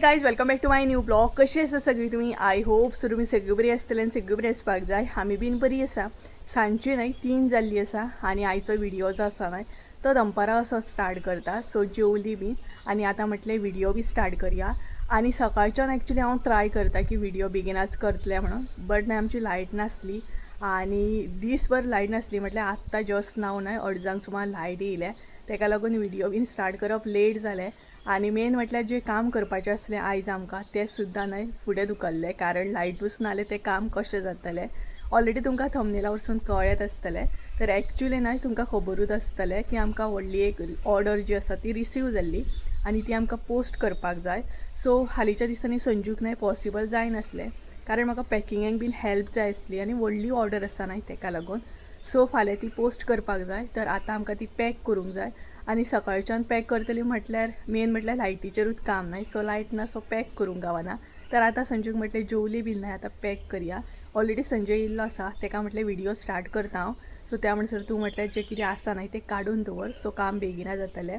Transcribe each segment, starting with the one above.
Guys welcome back to my new blog. कशी आसा सगळी तुम्ही? आय होप सो तुमी सगळी बरी आसतली आनी सगळी बरी आसपाक जाय. आमी बीन बरी आसा. सांजची न्हय 3 जाल्ली आसा आनी आयचो व्हिडिओ जो आसा न्हय तो दनपारां असो स्टार्ट करता. सो जेवली बीन आनी आतां म्हटलें व्हिडिओ बी स्टार्ट करया. आनी सकाळच्यान एक्चुली हांव ट्राय करता की व्हिडिओ बेगीनाच करतलें म्हणून, बट न्हय आमची लायट नासली आनी दीसभर लायट नासली. म्हटल्यार आत्तां जस्ट नाव न्हय अर्जांक सुमार लायट येयल्या, ताका लागून व्हिडिओ बीन स्टार्ट करप लेट जालें. आनी मेन म्हटल्यार जें काम करपाचें आसलें आयज आमकां तें सुद्दां न्हय फुडें धुकल्लें, कारण लायटूच नासलें तें काम कशें जातलें. ऑलरेडी तुमकां थंबनेला वरसून कळत आसतलें. तर एक्चुली न्हय तुमकां खबरूच आसतलें की आमकां व्हडली एक ऑर्डर जी आसा ती रिसीव जाल्ली आनी ती आमकां पोस्ट करपाक जाय. सो हालींच्या दिसांनी संजूक न्हय पॉसिबल जायनासलें, कारण म्हाका पॅकिंगाक बीन हेल्प जाय आसली आनी व्हडली ऑर्डर आसा न्हय ताका लागून. सो फाल्यां ती पोस्ट करपाक जाय. तर आतां आमकां ती पॅक करूंक जाय आनी सकाळच्यान पॅक करतली म्हटल्यार मेन म्हटल्यार लायटीचेरूच काम न्हय. सो लायट ना सो पॅक करूंक गावना. तर आतां संजूक म्हटलें जेवली बीन न्हय आतां पॅक करया. ऑलरेडी संजय येयल्लो आसा, ताका म्हटलें व्हिडिओ स्टार्ट करता हांव. सो त्या म्हणसर तूं म्हटल्यार जें कितें आसा न्हय तें काडून दवर, सो काम बेगिना जातलें.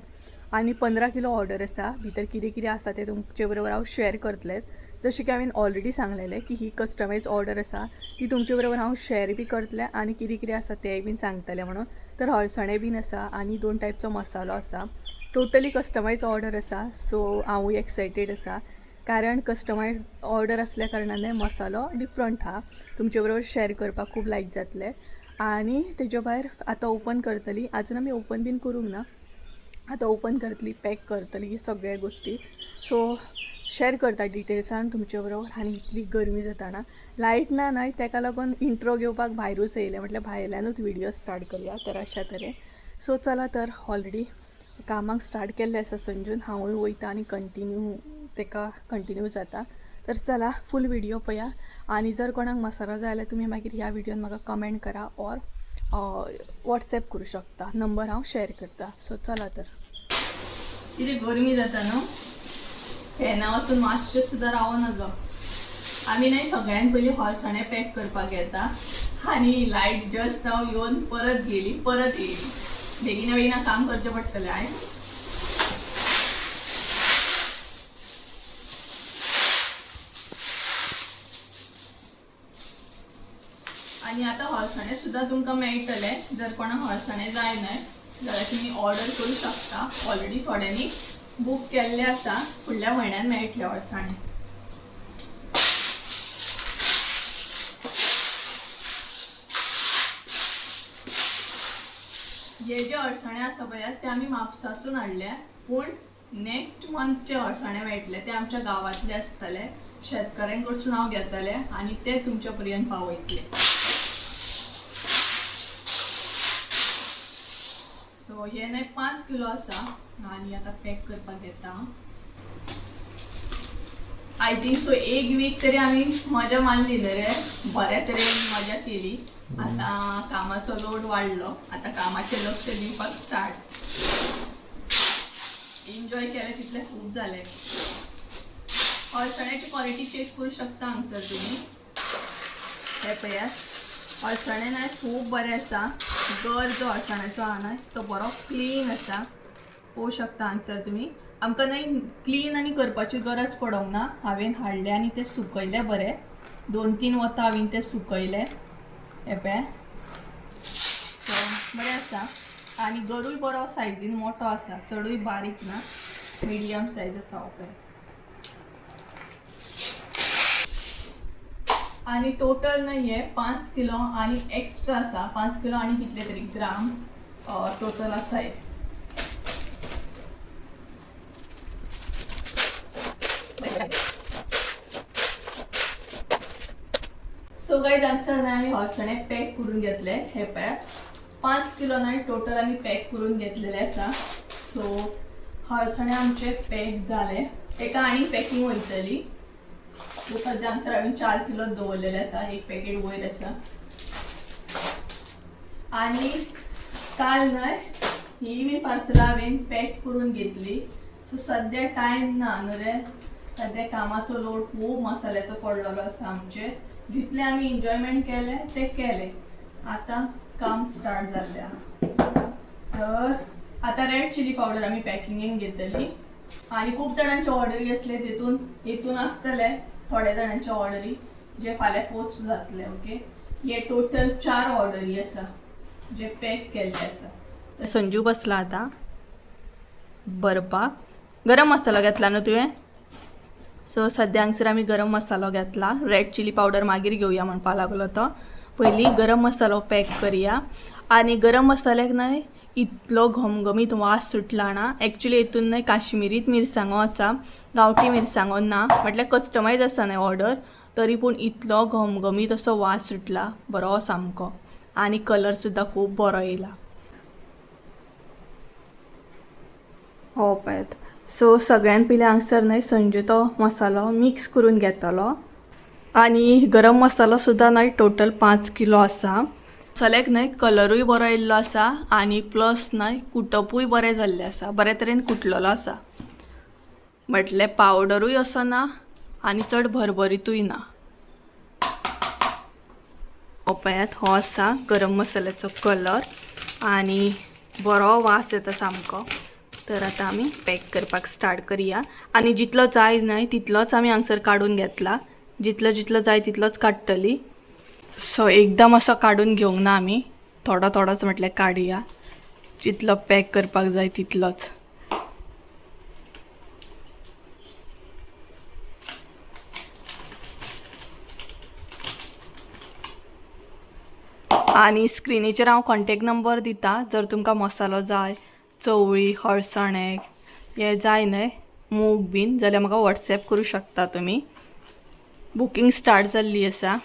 आनी 15 किलो ऑर्डर आसा, भितर कितें कितें आसा तें तुमचे बरोबर हांव शेअर करतलें. जशें की हांवें ऑलरेडी सांगलेलें की ही कस्टमायज ऑर्डर आसा ती तुमचे बरोबर हांव शेअर बी करतलें आनी कितें कितें आसा तें बीन सांगतलें म्हणून. तर हळसाणे बीन आसा आनी 2 टायपचो मसालो आसा. टोटली कस्टमायज ऑर्डर आसा. सो हांवूय एक्सायटेड आसा, कारण कस्टमायज ऑर्डर आसल्या कारणान मसालो डिफरंट आहा, तुमचे बरोबर शेअर करपाक खूब लायक जातलें. आनी तेज्या भायर आतां ओपन करतली. आजून आमी ओपन बीन करूंक ना, आतां ओपन करतली, पॅक करतली ही सगळ्या गोश्टी. सो शेअर करता डिटेल्सान तुमचे बरोबर. आनी इतली गरमी जाताना लायट ना न्हय ताका लागून इंट्रो घेवपाक भायरूच येयलें, म्हटल्यार भायल्यानूच व्हिडिओ स्टार्ट करूया. तर अशा तरेन सो चला. तर ऑलरेडी कामाक स्टार्ट केल्लें आसा संजून, हांवूय वयता आनी कंटिन्यू जाता. तर चला फूल व्हिडिओ पळया. आनी जर कोणाक मसालो जाय जाल्यार तुमी मागीर ह्या व्हिडिओन म्हाका कमेंट करा ऑर वॉट्सॅप करूं शकता. नंबर हांव शेअर करता. सो चला. तर कितें गरमी जाता न्हू, फॅना वचून मातशें सुद्दां रावना जो. आमी न्हय सगळ्यान पयलीं हळसाणे पॅक करपाक येता आनी लायट जस्ट हांव येवन परत गेली, परत येयली. बेगिना बेगिना काम करचें पडटलें हांवें. आनी आतां हळसाणे सुद्दां तुमकां मेळटले. जर कोणाक हळसाणे जाय न्हय जाल्यार तुमी ऑर्डर करूं शकता. ऑलरेडी थोड्यांनी बूक केल्ले आसा, फुडल्या म्हयन्यान मेळटले हळसाणे. हे जे अळसाणे आसा पळय ते आमी म्हापसासून हाडल्या, पूण नेक्स्ट मंथचे अळसाणे मेळटले ते आमच्या गांवांतले आसतले. शेतकऱ्यां कडसून हांव घेतले आनी ते तुमच्या पर्यंत पावयतले. सो हे न्हय 5 किलो आसा आनी आतां पॅक करपाक घेता. आय थिंक सो 1 वीक तरी आमी मजा मारली न्ही रे, बऱ्या तरेन मजा केली. आतां कामाचो लोड वाडलो, आतां कामाचें लक्ष दिवपाक स्टार्ट. एन्जॉय केलें तितलें खूब जालें. अळसाण्याची क्वॉलिटी चेक करूं शकता हांगसर तुमी. हे पळयात, अळसाणे न्हय खूब बरें आसा. गर जो अळसाण्याचो आहा न्हय तो बरो क्लीन आसा, पळोवं शकता हांगसर तुमी. आमकां न्हय क्लीन आनी करपाची गरज पडोंक ना. हांवें हाडले आनी ते सुकयले बरें. 2-3 वतां हांवें ते सुकयले. हे पळय बरें आसा. आनी गरूय बरो सायजीन मोठो आसा, चडूय बारीक ना, मिडियम सायज आसा हो पळय. आनी टोटल न्हय हे 5 किलो आनी एक्स्ट्रा आसा. 5 किलो आनी कितले तरी ग्राम टोटल आसा हे. सो गायज हांगसर न्हय आमी हळसाणे पॅक करून घेतले. हे पळय 5 किलो न्हय टोटल आमी पॅक करून घेतलेले आसा. सो हळसाणे आमचे पॅक जाले. एका आनी पॅकिंग वयतली. सो सद्या हांगसर हांवें 4 किलो दवरलेले आसा, एक पॅकेट वयर आसा. आनी काल न्हय ही बी पार्सलां हांवें पॅक करून घेतली. सो सद्या टायम ना न्हू रे, सद्या कामाचो लोड खूब मसाल्याचो पडलेलो आसा आमचे. जितले आमी एन्जॉयमेंट केले ते केले, आतां काम स्टार्ट जाल्लें आहा. तर आतां रेड चिली पावडर आमी पॅकिंगेन घेतली आणि खूप जणांच्या ऑर्डरी असले तिथून असतले थोड्या जणांच्या ऑर्डरी जे फाल्यां पोस्ट जातले. ओके, हे टोटल 4 ऑर्डरी आसा जे पॅक केल्ले आसा. संजू बसला आता बरपाक. गरम मसालो घेतला न्हू तुवें? सो सद्या हांगसर आमी गरम मसालो घेतला. रेड चिली पावडर मागीर घेवया म्हणपा लागलो तो. पयलीं गरम मसालो पॅक करया. आणि गरम मसाल्याक न्हय इतलो घमघमीत वास सुटला ना. एक्चुली हितून न्हय काश्मीरीत मिरसांगो आसा, गांवठी मिरसांगो ना. म्हटल्यार कस्टमायज आसा न्हय ऑर्डर, तरी पूण इतलो घमघमीत असो वास सुटला बरो सामको. आणि कलर सुद्दां खूब बरो येयला. हो पळयात. सो सगळ्यान पयलीं हांगसर न्हय संजू तो मसालो मिक्स करून घेतलो. आणि गरम मसालो सुद्दां न्हय टोटल 5 किलो आसा. मसाल्याक न्हय कलरूय बरो येयल्लो आसा आणि प्लस न्हय कुटपूय बरें जाल्लें आसा, बरे तरेन कुटलेलो आसा. म्हटल्यार पावडरूय असो ना आणि चड भरभरीतूय ना. हो पळयात, हो आसा गरम मसाल्याचो कलर आणि बरो वास येता सामको. तर आता आमी पॅक करपाक स्टार्ट करूया. आणि जितलो जाय न्हय तितलोच आमी हांगसर काडून घेतला. जितलो जितलो जाय तितलोच काडटली. सो एकदम असो काडून घेवंक ना आमी, थोडो थोडोच म्हटल्यार काडया. जितलो पॅक करपाक जाय तितलोच. आणि स्क्रिनीचेर हांव कॉन्टेक्ट नंबर दिता. जर तुमकां मसालो जाय, चवळी, हळसाणे हे जाय न्हय, मूग बीन, जाल्यार म्हाका व्हॉट्सॅप करूं शकता तुमी. बुकींग स्टार्ट जाल्ली आसा.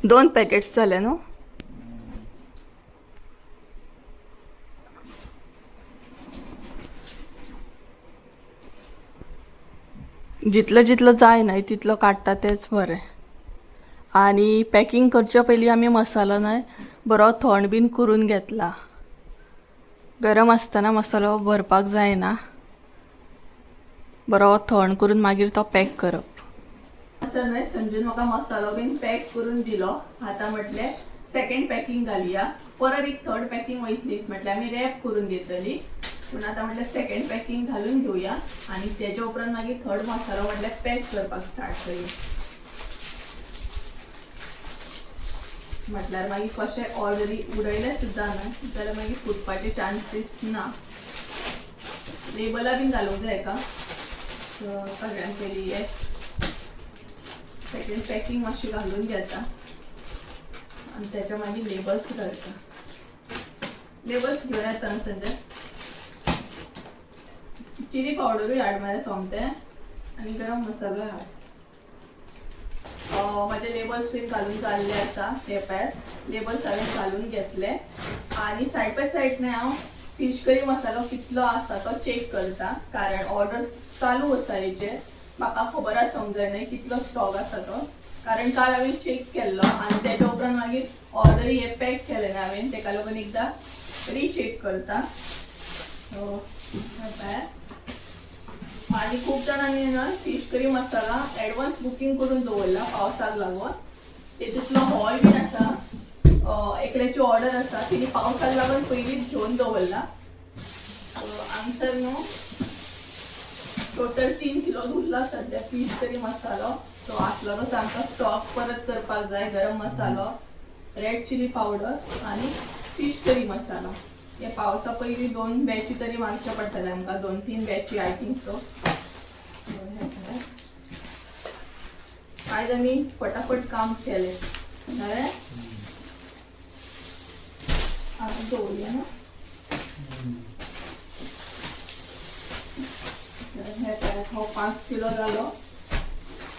दोन पॅकेट्स झाले न्हू. जितलो जितलो जाय न्हय तितलो काडटा तेच बरें. आणि पॅकिंग करच्या पयलीं आमी मसालो न्हय बरो थंड बीन करून घेतला. गरम आसतना मसालो भरपाक जायना. बरो थंड करून मागीर तो पॅक करप. सर न्हय संजून म्हाका मसालो बीन पॅक करून दिलो. आतां म्हटलें सेकंड पॅकिंग घालया. परत एक थर्ड पॅकिंग वयतलीच, म्हटल्यार आमी रॅप करून घेतली. पूण आतां म्हटल्यार सेकंड पॅकिंग घालून घेवया आणि तेच्या उपरांत मागीर थर्ड मसालो म्हटल्यार पॅक करपाक स्टार्ट करूया. म्हटल्यार मागीर कशें ऑर्डरी उडयले सुद्दां न्हय जाल्यार मागीर फुटपाचे चान्सीस ना. लेबलां बीन घालूंक जाय का. सगळ्यान पयलीं हे सेकंड पॅकिंग मातशी घालून घेता आणि त्याच्या मागीर लेबल्स घालता. लेबल्स घेवन येता न्हू संजय. चिली पावडरूय हाड मरे सोमतें आणि गरम मसालोय हाड. माझे लेबल्स बीन घालून जाल्ले आसा. ते पळय लेबल्स हांवें घालून घेतले. आणि सायड बाय सायड न्हय हांव फिश करी मसालो कितलो आसा तो चेक करता. कारण ऑर्डर्स चालू आसा हेचेर. म्हाका खबर आसूंक जाय न्हय कितलो स्टॉक आसा तो. कारण काल हांवें चेक केल्लो आणि त्याच्या उपरांत मागीर ऑर्डरी हे पॅक केले ना हांवें, तेका लागून एकदां रिचेक करता. सो आणि खूप जणांनी ना फिश करी मसाला ॲडव्हान्स बुकिंग करून दवरला पावसाक लागून. तेतूंतलो होय बीन आसा. एकल्याची ऑर्डर आसा तिने पावसाक लागून पयलींच घेवन दवरला. हांगसर न्हू टोटल 3 किलो उरला सध्या फिश करी मसालो. सो आसलो तो सामको स्टॉक परत करपाक जाय. गरम मसालो, रेड चिली पावडर आणि फिश करी मसालो. हे पावसा पयलीं 2 बॅची तरी मारचे पडटले आमकां. 2-3 बॅची आय थिंक सो. आज आमी फटाफट काम केले. दवरया ना. हो 5 किलो जालो.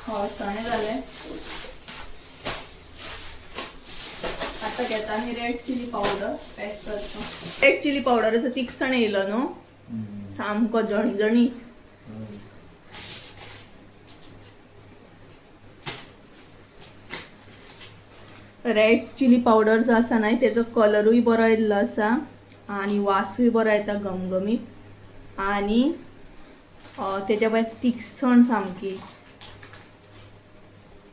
हळसाणे जाले. आता घेता आमी रेड चिली पावडर पॅक करता. रेड चिली पावडराचो तिखसण येयलो न्हू सामको झणझणीत. रेड चिली पावडर जो आसा न्हय तेजो कलरूय बरो येयल्लो आसा आनी वासूय बरो येता घमघमीत आनी तेच्या भायर तिखसण सामकी.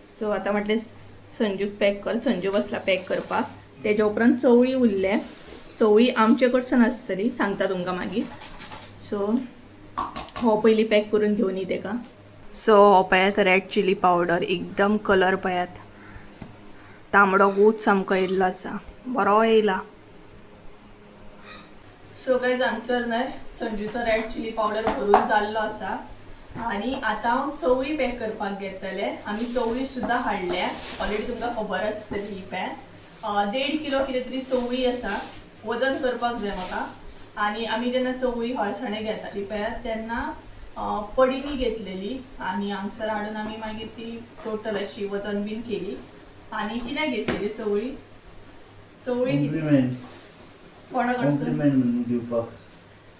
सो आतां म्हटलें संजूक पॅक कर. संजू बसला पॅक करपाक. तेच्या उपरांत चवळी उरले. चवळी आमचे कडसून आसतली सांगता तुमकां मागीर. सो हो पयलीं पॅक करून घेवन ये तेका. सो हो पळयात रेड चिली पावडर एकदम कलर पळयात तांबडो गूट सामको येयल्लो आसा बरो येयला. सो गायज हांगसर न्हय संजूचो रेड चिली पावडर करून जाल्लो आसा आनी आतां हांव चवळी पॅक करपाक घेतले. आमी चवळी सुद्दां हाडल्या ऑलरेडी तुमकां खबर आसतली ही पॅक. 1.5 किलो कितें तरी चवळी आसा. वजन करपाक जाय म्हाका. आनी आमी जेन्ना चवळी हळसाणे घेताली पळयात तेन्ना पडिनी घेतलेली आनी हांगसर हाडून आमी मागीर ती टोटल अशी वजन बीन केली. आनी कित्याक घेतलेली चवळी कोणा कडसून दिवपाक.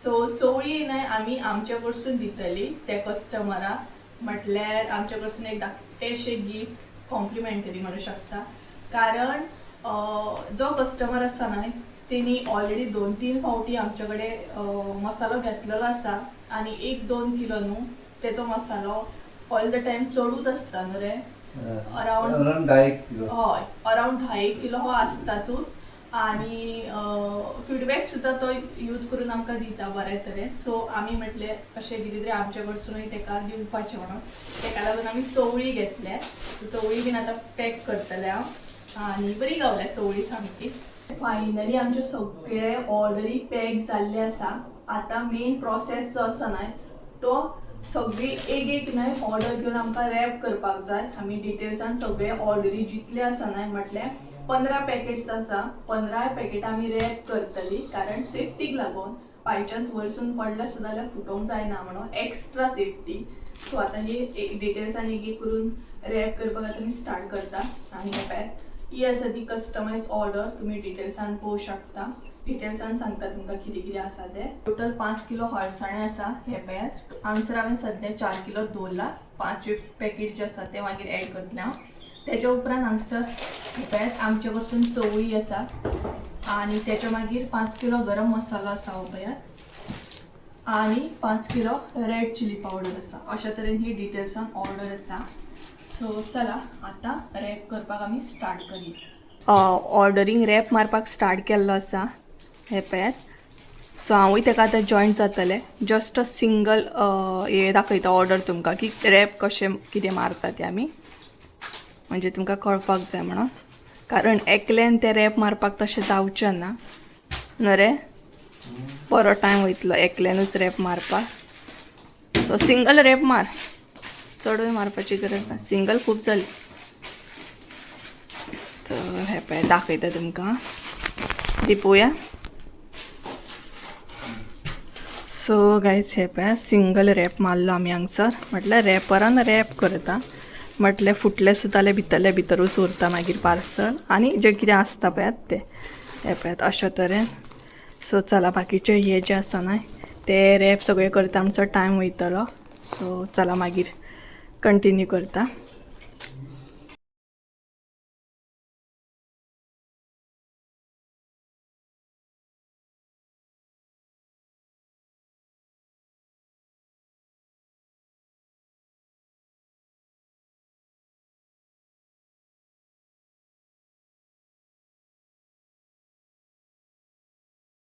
सो चवळी न्हय आमी आमच्या कडसून दितली त्या कस्टमराक. म्हटल्यार आमच्या कडसून एक धाकटेशें गिफ्ट कॉम्प्लिमेंटरी म्हणू शकता. कारण जो कस्टमर आसा न्हय तेणी ऑलरेडी 2-3 फावटी आमचे कडेन मसालो घेतलेलो आसा आनी 1-2 किलो न्हू तेचो मसालो ऑल द टायम चडूच आसता न्हू रे. Around 10 kilo. हय अरावंड 10 किलो हो आसतातूच. आनी फीडबॅक सुद्दां तो यूज करून आमकां दिता बरे तरेन. सो आमी म्हटलें अशें कितें तरी आमच्या कडसूनय तेका दिवपाचें म्हणून तेका लागून आमी चवळी घेतल्या. सो चवळी बीन आतां पॅक करतलें हांव आनी बरी गावल्या चवळी सामकी. फायनली आमचे सगळे ऑर्डरी पॅक जाल्ले आसा. आतां मेन प्रोसेस जो आसा न्हय तो सगळी एक न्हय ऑर्डर घेवन आमकां रॅप करपाक जाय. आमी डिटेल्सान सगळे ऑर्डरी जितले आसा न्हय म्हटल्यार 15 पॅकेट्स आसा. 15 पॅकेट आमी रॅप करतली कारण सेफ्टीक लागून बाय चान्स वयरसून पडले सुद्दां जाल्यार फुटोवंक जायना म्हणून एक्स्ट्रा सेफ्टी. सो आतां ही डिटेल्सान एक करून रॅप करपाक आतां आमी स्टार्ट करता. आनी हे पॅक ही आसा ती कस्टमायज ऑर्डर तुमी डिटेल्सान पळोवंक शकता. डिटेल्सान सांगता तुमकां कितें कितें आसा तें. टोटल 5 किलो हळसाणे आसा हे पळयात. हांगसर हांवें सद्या 4 किलो दवरला. 5 पॅकेट जे आसा ते मागीर एड करतलें हांव. तेच्या उपरांत हांगसर हे पळयात आमचे कडसून चवळी आसा आनी तेच्या मागीर 5 किलो गरम मसालो आसा हो पळयात आनी 5 किलो रेड चिली पावडर आसा. अशा तरेन ही डिटेल्सान ऑर्डर आसा. सो चला आतां रॅप करपाक आमी स्टार्ट करूया. ऑर्डरींग रॅप मारपाक स्टार्ट केल्लो आसा हे पळयात. सो हांवूय तेका आतां जॉयंट जातलें. जस्ट अ सिंगल हे दाखयता ऑर्डर तुमकां की रॅप कशें कितें मारता तें आमी म्हणजे तुमकां कळपाक जाय म्हणून. कारण एकल्यान तें रॅप मारपाक तशें जावचें ना न्हू रे. बरो टायम वयतलो एकल्यानूच रॅप मारपाक. सो सिंगल रॅप मार चडूय मारपाची गरज ना. सिंगल खूब जाली. तर हे पळय दाखयता तुमकां दिपोवया. सो गायज हे पळय सिंगल रॅप मारलो आमी हांगसर. म्हटल्यार रॅपरान रॅप करता म्हटल्यार फुटले सुद्दां जाल्यार भितरले भितरूच उरता मागीर पार्सल आनी जें कितें आसता पळयात तें हे पळयात अशे तरेन. सो चला बाकीचे हे जे आसा न्हय ते रॅप सगळे करता आमचो टायम वयतलो. सो चला मागीर कंटिन्यू करता.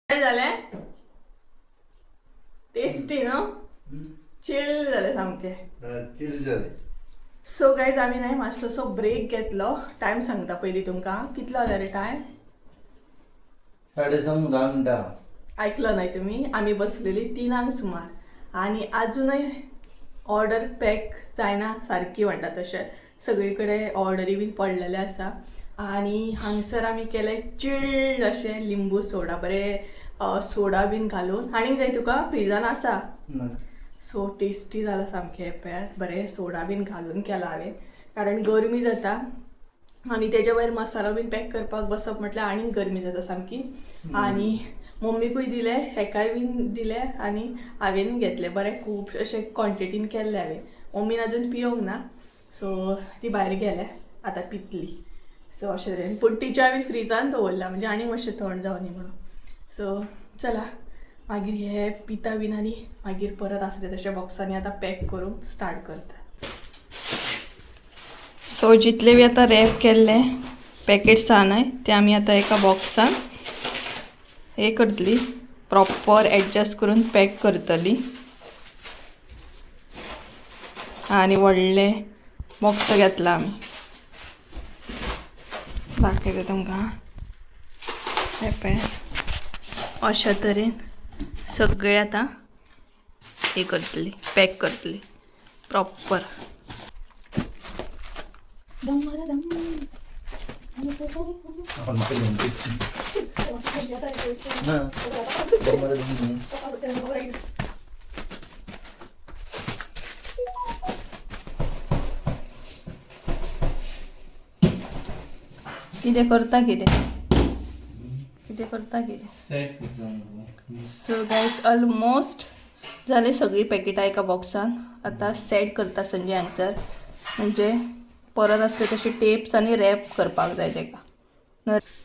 काय जालें टेस्टी न्हू. चिल जालें सामकें. चिल जालें. सो गायज आमी न्हय मातसोसो ब्रेक घेतलो. टायम सांगता पयलीं तुमकां कितलो जाला रे टायम. 10:30 मिनटां. ऐकलं नाही तुम्ही. आमी बसलेली 3 सुमार आनी अजूनय ऑर्डर पॅक जायना सारकी म्हणटा तशें. सगळे कडेन ऑर्डरी बीन पडलेले आसा आनी हांगसर आमी केले चिल्ड अशें लिंबू सोडा बरें सोडा बीन घालून. आनीक जाय तुका फ्रिजान आसा. सो टेस्टी जाला सामकें हे पळयात. बरें सोडा बीन घालून केला हांवें कारण गरमी जाता आनी तेच्या भायर मसालो बीन पॅक करपाक बसप म्हटल्यार आनीक गरमी जाता सामकी. आनी मम्मीकूय दिले हेकाय बीन दिले आनी हांवें घेतले बरें खूब अशें क्वॉन्टिटीन केल्ले हांवें. मम्मीन अजून पिवंक ना. सो ती भायर गेले आतां पितली. सो अशें तरेन पूण तिच्या हांवें फ्रिजान दवरला म्हणजे आनी मातशें थंड जावं न्ही म्हणून. सो चला मागीर हे पिता बीन आनी मागीर परत आसले तशें बॉक्सांनी आतां पॅक करूंक स्टार्ट करता. सो जितले बी आतां रॅप केल्ले पॅकेट्स आहा न्हय ते आमी आतां एका बॉक्सान हे करतली प्रॉपर एडजस्ट करून पॅक करतली आनी व्हडले बॉक्स घेतला आमी. दाखयता तुमकां हे पळय अशा तरेन सगळे आतां हे करतली पॅक करतली प्रॉपर. कितें करता कितें करता कितें. सो गायज ऑलमोस्ट जाले सगळी पॅकेटां एका बॉक्सान. आतां सेट करता संजय हांगसर म्हणजे परत असले तशे टेप्स आनी रॅप करपाक जाय तेका.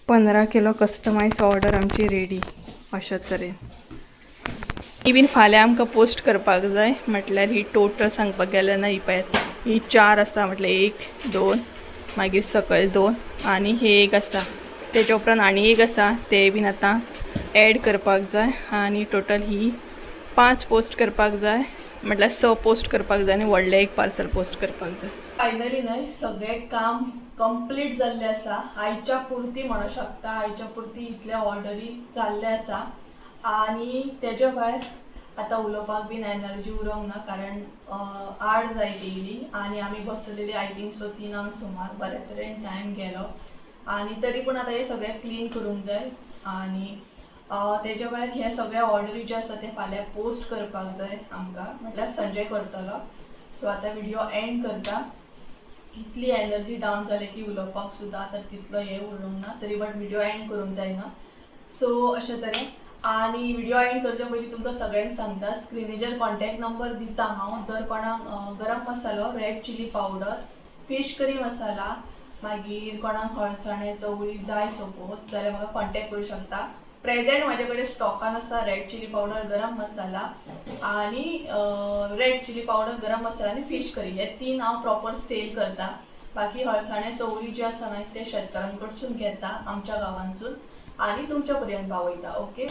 15 किलो कस्टमायज ऑर्डर आमची रेडी अशा तरेन. ही बीन फाल्यां आमकां पोस्ट करपाक जाय म्हटल्यार ही टोटल सांगपाक गेल्यार ना ही पळयात ही 4 आसा म्हटल्यार 1 2 मागीर सकयल 2 आनी हे एक आसा तेच्या उपरांत आनी एक आसा ते बीन आतां एड करपाक जाय आनी टोटल ही 5 पोस्ट करपाक जाय म्हटल्यार 6 पोस्ट करपाक जाय आनी व्हडलें एक पार्सल पोस्ट करपाक जाय. फायनली न्हय सगळें काम कंप्लीट जाल्लें आसा. आयच्या पुरती म्हणूं शकता आयच्या पुरती इतल्या ऑर्डरी जाल्ले आसा आनी तेज्या भायर आतां उलोवपाक बीन एनर्जी उरोंक ना कारण 8 जाय पयली आनी आमी बसलेली आय थिंक सो 3 सुमार बऱ्या तरेन टायम गेलो आनी तरी पूण आतां हे सगळें क्लीन करूंक जाय आनी तेज्या भायर हे सगळे ऑर्डरी जे आसा ते फाल्यां पोस्ट करपाक जाय आमकां म्हटल्यार संजय करतलो. सो आतां व्हिडिओ एंड करता. इतली एनर्जी डावन जाली की उलोवपाक सुद्दां आतां तितलो हे उरूंक ना तरी बट व्हिडिओ एंड करूंक जायना. सो अशे तरेन आनी व्हिडिओ एंड करच्या पयलीं तुमकां सगळ्यांक सांगता स्क्रिनीचेर कॉन्टॅक्ट नंबर दिता हांव. जर कोणाक गरम मसालो red chilli powder fish curry masala मागीर कोणाक हळसाणे चवळी जाय सपोज जाल्यार म्हाका कॉन्टॅक्ट करूं शकता. प्रेजेंट म्हाजे कडेन स्टॉकान आसा रेड चिली पावडर गरम मसाला आनी रेड चिली पावडर गरम मसाला आनी फीश करी हे 3 हांव प्रॉपर सेल करता. बाकी हळसाणे चवळी जे आसा न्हय ते शेतकारां कडसून घेता आमच्या गांवांसून आनी तुमच्या पर्यंत पावयता. ओके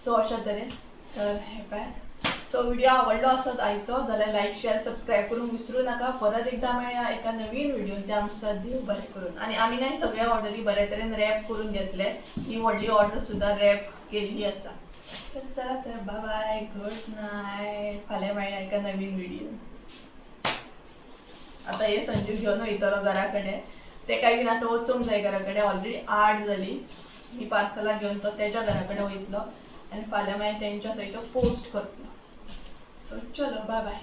सो अशा तरेन तर हे पळयात. सो व्हिडिओ आवडलो आसत आयचो जाल्यार लायक शेअर सबस्क्राईब करूंक विसरू नाका. परत एकदा मेळया एका नवीन व्हिडिओन ते आमचा देव बरें करून. आनी आमी नाही सगळ्या ऑर्डरी बऱ्या तरेन रॅप करून घेतले. ही व्हडली ऑर्डर सुद्दां रॅप केल्ली आसा. तर चला तर बाय बाय गुड नायट. फाल्यां मेळया एका नवीन व्हिडिओन. आतां हे संजू घेवन वयतलो घरा कडेन ते काय बीन आतां वचूंक जाय घरा कडेन ऑलरेडी 8 जाली. ही पार्सलां घेवन तो तेच्या घरा कडेन वयतलो आनी फाल्यां मागीर तेंच्या थंय तो पोस्ट करतलो. सो चलो बाय बाय.